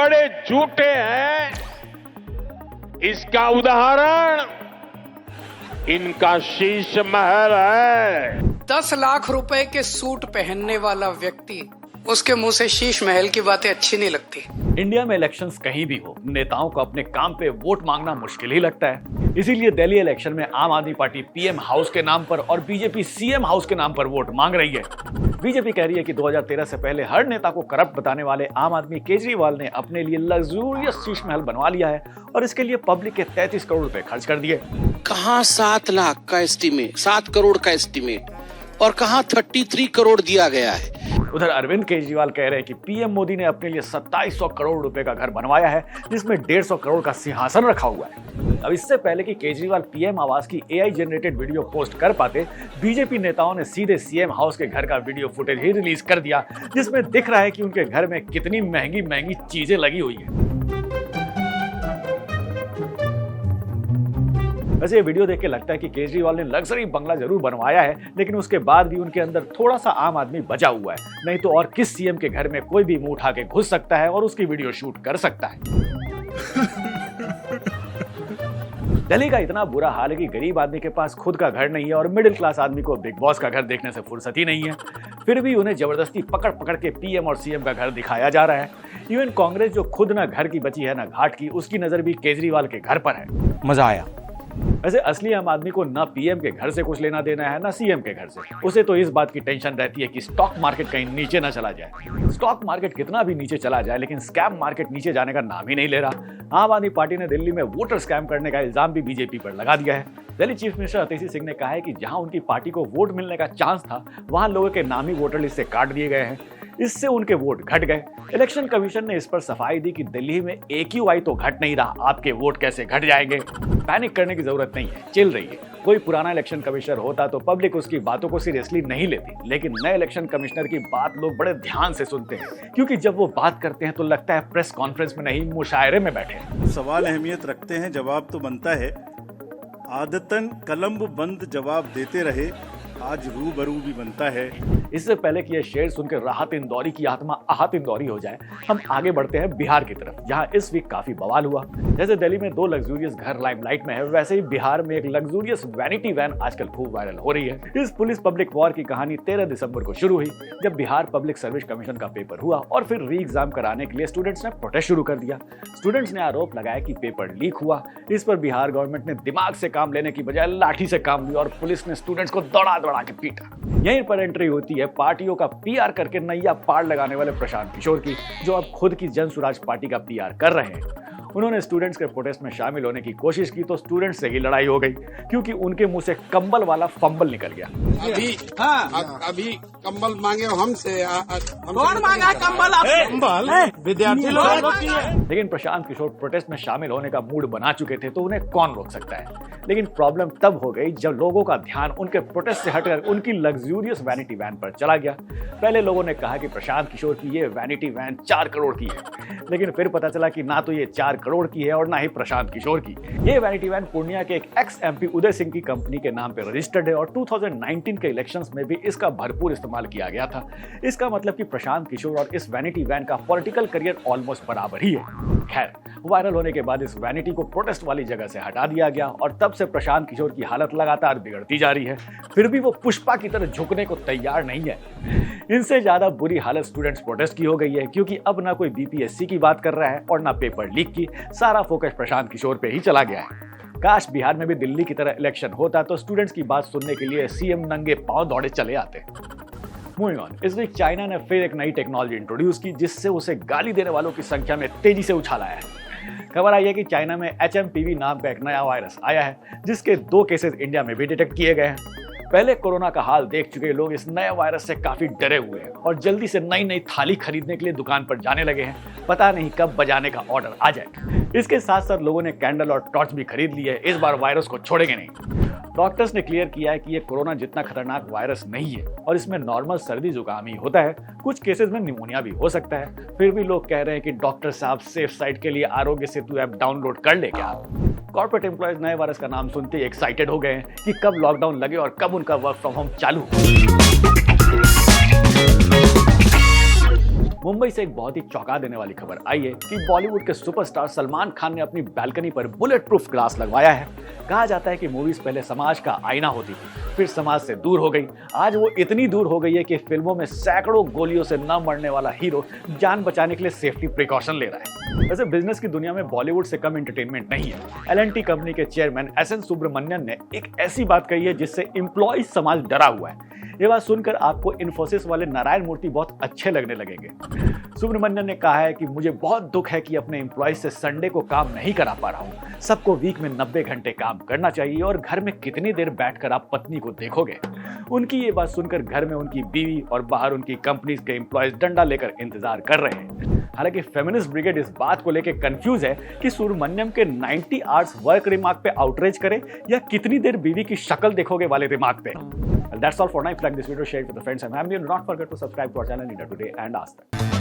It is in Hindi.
बड़े झूठे हैं, इसका उदाहरण इनका शीश महल है। 10 लाख रुपए के सूट पहनने वाला व्यक्ति, उसके मुंह से शीश महल की बातें अच्छी नहीं लगती। इंडिया में इलेक्शंस कहीं भी हो, नेताओं को अपने काम पे वोट मांगना मुश्किल ही लगता है। इसीलिए दिल्ली इलेक्शन में आम आदमी पार्टी पीएम हाउस के नाम पर और बीजेपी सीएम हाउस के नाम पर वोट मांग रही है। बीजेपी कह रही है कि 2013 से पहले हर नेता को करप्ट बताने वाले आम आदमी केजरीवाल ने अपने लिए लग्जूरियस शीश महल बनवा लिया है और इसके लिए पब्लिक के 33 करोड़ रुपए खर्च कर दिए। कहां 7 लाख का एस्टीमेट, 7 करोड़ का एस्टीमेट और कहां 33 करोड़ दिया गया है। उधर अरविंद केजरीवाल कह रहे हैं कि पीएम मोदी ने अपने लिए 2700 करोड़ रुपए का घर बनवाया है, जिसमें 150 करोड़ का सिंहासन रखा हुआ है। अब इससे पहले कि केजरीवाल पीएम आवास की एआई जनरेटेड वीडियो पोस्ट कर पाते, बीजेपी नेताओं ने सीधे सीएम हाउस के घर का वीडियो फुटेज ही रिलीज कर दिया, जिसमें दिख रहा है कि उनके घर में कितनी महंगी महंगी चीजें लगी हुई है। वैसे ये वीडियो देख के लगता है कि केजरीवाल ने लग्जरी बंगला जरूर बनवाया है, लेकिन उसके बाद भी उनके अंदर थोड़ा सा आम आदमी बचा हुआ है। नहीं तो और किस सीएम के घर में कोई भी मुंह उठा के घुस सकता है और उसकी वीडियो शूट कर सकता है। दिल्ली का इतना बुरा हाल है कि गरीब आदमी के पास खुद का घर नहीं है और मिडिल क्लास आदमी को बिग बॉस का घर देखने से फुर्सत ही नहीं है। फिर भी उन्हें जबरदस्ती पकड़ पकड़ के पीएम और सीएम का घर दिखाया जा रहा है। इवन कांग्रेस, जो खुद ना घर की बची है ना घाट की, उसकी नजर भी केजरीवाल के घर पर है। मजा आया। वैसे असली आम आदमी को ना पीएम के घर से कुछ लेना देना है ना सीएम के घर से। उसे तो इस बात की टेंशन रहती है कि स्टॉक मार्केट कहीं नीचे ना चला जाए। स्टॉक मार्केट कितना भी नीचे चला जाए, लेकिन स्कैम मार्केट नीचे जाने का नाम ही नहीं ले रहा। आम आदमी पार्टी ने दिल्ली में वोटर स्कैम करने का इल्जाम भी बीजेपी पर लगा दिया है। दिल्ली चीफ मिनिस्टर अतिशी सिंह ने कहा है कि जहां उनकी पार्टी को वोट मिलने का चांस था, वहां लोगों के नाम ही वोटर लिस्ट से काट दिए गए हैं। इससे उनके वोट घट गए। इलेक्शन कमीशन ने इस पर सफाई दी कि दिल्ली में AQI तो घट नहीं रहा, आपके वोट कैसे घट जाएंगे। पैनिक करने की जरूरत नहीं है, चिल रही है। कोई पुराना इलेक्शन कमिश्नर होता तो पब्लिक उसकी बातों को सीरियसली नहीं लेती, लेकिन नए इलेक्शन कमिश्नर की बात लोग बड़े ध्यान से सुनते हैं, क्योंकि जब वो बात करते हैं तो लगता है प्रेस कॉन्फ्रेंस में नहीं, मुशायरे में बैठे। सवाल अहमियत रखते हैं, जवाब तो बनता है। आदतन कलम बंद जवाब देते रहे, आज रूबरू भी बनता है। इससे पहले कि यह शेर सुनकर राहत इंदौरी की आत्मा आहत इंदौरी हो जाए, हम आगे बढ़ते हैं बिहार की तरफ, जहां इस वीक काफी बवाल हुआ। जैसे दिल्ली में 2 लग्जूरियस घर लाइमलाइट में है, वैसे ही बिहार में एक लग्जूरियस वैनिटी वैन आजकल खूब वायरल हो रही है। इस पुलिस पब्लिक वॉर की कहानी 13 दिसंबर को शुरू हुई, जब बिहार पब्लिक सर्विस कमीशन का पेपर हुआ और फिर री एग्जाम कराने के लिए स्टूडेंट्स ने प्रोटेस्ट शुरू कर दिया। स्टूडेंट्स ने आरोप लगाया कि पेपर लीक हुआ। इस पर बिहार गवर्नमेंट ने दिमाग से काम लेने की बजाय लाठी से काम लिया और पुलिस ने स्टूडेंट्स को दौड़ा दौड़ा के पीटा। यहीं पर एंट्री होती है पार्टियों का PR करके नैया पार लगाने वाले प्रशांत किशोर की, जो अब खुद की जन स्वराज पार्टी का PR कर रहे हैं। उन्होंने स्टूडेंट्स के प्रोटेस्ट में शामिल होने की कोशिश की तो स्टूडेंट्स से ही लड़ाई हो गई, क्योंकि उनके मुंह से कंबल वाला फंबल निकल गया। अभी कंबल मांगे हमसे, कौन मांगा कंबल? कंबल विद्यार्थी लोग। लेकिन प्रशांत किशोर प्रोटेस्ट में शामिल होने का मूड बना चुके थे, तो उन्हें कौन रोक सकता है। लेकिन प्रॉब्लम तब हो गई जब लोगों का ध्यान उनके प्रोटेस्ट से हटकर उनकी लग्जूरियस वैनिटी वैन पर चला गया। पहले लोगों ने कहा कि प्रशांत किशोर की ये वैनिटी वैन 4 करोड़ की है, लेकिन फिर पता चला कि ना तो ये 4 करोड़ की है और ना ही प्रशांत किशोर की। ये वैनिटी वैन पूर्णिया के एक ex-MP उदय सिंह की कंपनी के नाम पे रजिस्टर्ड है और 2019 के इलेक्शंस में भी इसका भरपूर इस्तेमाल किया गया था। इसका मतलब कि प्रशांत किशोर और इस वैनिटी वैन का पॉलिटिकल करियर ऑलमोस्ट बराबर ही है। खैर, वायरल होने के बाद इस वैनिटी को प्रोटेस्ट वाली जगह से हटा दिया गया और तब से प्रशांत किशोर की हालत लगातार बिगड़ती जा रही है। फिर भी वो पुष्पा की तरह झुकने को तैयार नहीं है। इनसे ज्यादा बुरी हालत स्टूडेंट्स प्रोटेस्ट की हो गई है, क्योंकि अब ना कोई BPSC की बात कर रहा है और ना पेपर लीक की। सारा फोकस प्रशांत किशोर पे ही चला गया है। काश बिहार में भी दिल्ली की तरह इलेक्शन होता तो स्टूडेंट्स की बात सुनने के लिए सीएम नंगे पांव दौड़े चले आते। मूविंग ऑन, इस वीक चाइना ने फिर एक नई टेक्नोलॉजी इंट्रोड्यूस की, जिससे उसे गाली देने वालों की संख्या में तेजी से उछाल आया है। खबर आई है कि चाइना में HMPV नाम का एक नया वायरस आया है, जिसके 2 केसेस इंडिया में भी डिटेक्ट किए गए हैं। पहले कोरोना का हाल देख चुके लोग इस नए वायरस से काफी डरे हुए हैं और जल्दी से नई नई थाली खरीदने के लिए दुकान पर जाने लगे हैं। पता नहीं कब बजाने का ऑर्डर आ जाए। इसके साथ साथ लोगों ने कैंडल और टॉर्च भी खरीद ली है। इस बार वायरस को छोड़ेंगे नहीं। डॉक्टर्स ने क्लियर किया है कि ये कोरोना जितना खतरनाक वायरस नहीं है और इसमें नॉर्मल सर्दी जुकाम ही होता है। कुछ केसेस में निमोनिया भी हो सकता है। फिर भी लोग कह रहे हैं कि डॉक्टर साहब सेफ साइड के लिए आरोग्य सेतु ऐप डाउनलोड कर ले क्या। कॉर्पोरेट एम्प्लॉयज नए वायरस का नाम सुनते ही एक्साइटेड हो गए हैं कि कब लॉकडाउन लगे और कब उनका वर्क फ्रॉम होम चालू हो। मुंबई से एक बहुत ही चौंका देने वाली खबर आई है कि बॉलीवुड के सुपरस्टार सलमान खान ने अपनी बालकनी पर बुलेट प्रूफ ग्लास लगवाया है। कहा जाता है कि मूवीज पहले समाज का आईना होती थी, फिर समाज से दूर हो गई। आज वो इतनी दूर हो गई है कि फिल्मों में सैकड़ों गोलियों से न मरने वाला हीरो जान बचाने के लिए सेफ्टी प्रिकॉशन ले रहा है। वैसे बिजनेस की दुनिया में बॉलीवुड से कम एंटरटेनमेंट नहीं है। L&T कंपनी के चेयरमैन SN सुब्रमण्यन ने एक ऐसी बात कही है जिससे एम्प्लॉय समाज डरा हुआ है। ये बात सुनकर आपको इन्फोसिस वाले नारायण मूर्ति बहुत अच्छे लगने लगेंगे। सुब्रमण्यन ने कहा है कि मुझे बहुत दुख है कि अपने एम्प्लॉय से संडे को काम नहीं करा पा रहा हूँ। सबको वीक में 90 घंटे काम करना चाहिए और घर में कितनी देर बैठकर आप पत्नी को देखोगे। उनकी ये बात सुनकर घर में उनकी बीवी और बाहर उनकी कंपनीज के एम्प्लॉयज डंडा लेकर इंतजार कर रहे हैं। हालांकि फेमिनिस्ट ब्रिगेड इस बात को लेकर कंफ्यूज है कि सुब्रमण्यम के 90 आवर्स वर्क रिमार्क पे आउटरीच करे या कितनी देर बीवी की शक्ल देखोगे वाले रिमार्क पे। That's all for now. If you like this video, share it with your friends and family, and do not forget to subscribe to our channel India Today and Ask Tak.